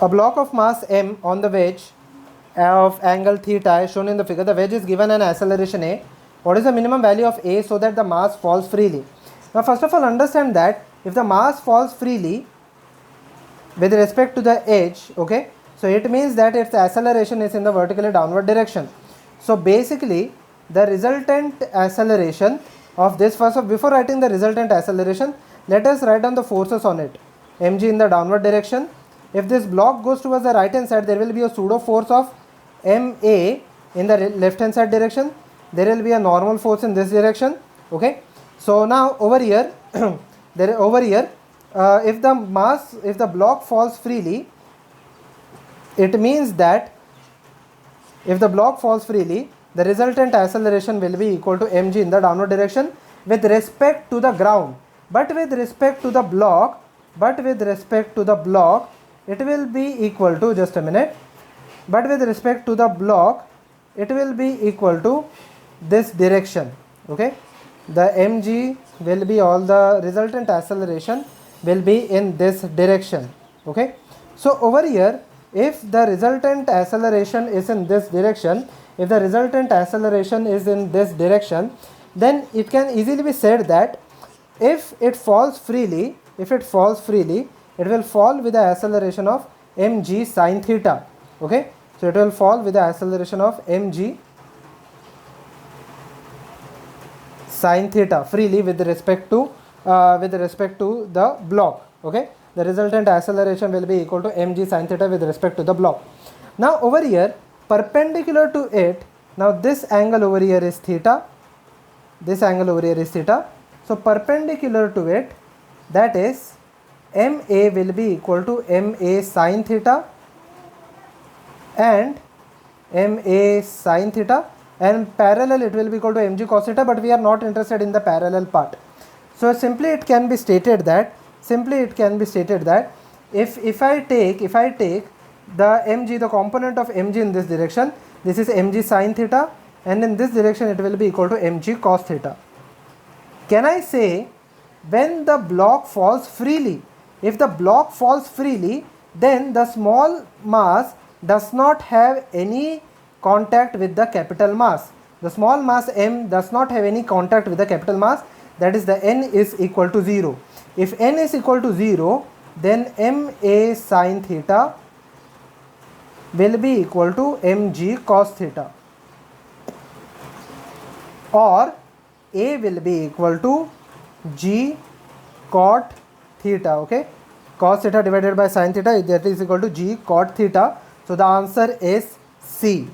A block of mass m on the wedge of angle theta is shown in the figure. The wedge is given an acceleration a. What is the minimum value of a so that the mass falls freely? Now first of all, understand that if the mass falls freely with respect to the edge, okay, so it means that its acceleration is in the vertically downward direction. So basically the resultant acceleration of this, before writing the resultant acceleration, let us write down the forces on it. Mg in the downward direction. If this block goes towards the right hand side, there will be a pseudo force of Ma in the left hand side direction. There will be a normal force in this direction. Okay. So now over here, if the block falls freely, it means that if the block falls freely, the resultant acceleration will be equal to mg in the downward direction with respect to the ground. But with respect to the block, it will be equal to, just a minute, but with respect to the block, it will be equal to this direction. Okay, the mg will be, all the resultant acceleration will be in this direction. Okay, so over here, if the resultant acceleration is in this direction, then it can easily be said that if it falls freely, it will fall with the acceleration of mg sine theta. Okay, so it will fall with the acceleration of mg sine theta freely with respect to the block. Okay, the resultant acceleration will be equal to mg sine theta with respect to the block. Now over here, perpendicular to it, now this angle over here is theta, so perpendicular to it, that is ma will be equal to ma sine theta and parallel it will be equal to mg cos theta, but we are not interested in the parallel part. So simply it can be stated that if I take the mg, the component of mg in this direction, this is mg sine theta, and in this direction it will be equal to mg cos theta. Can I say when the block falls freely, if the block falls freely, then the small mass does not have any contact with the capital mass. The small mass m does not have any contact with the capital mass, that is the n is equal to 0. If n is equal to 0, then ma sine theta will be equal to mg cos theta, or a will be equal to g cot theta. Okay, cos theta divided by sin theta, that is equal to g cot theta. So the answer is C.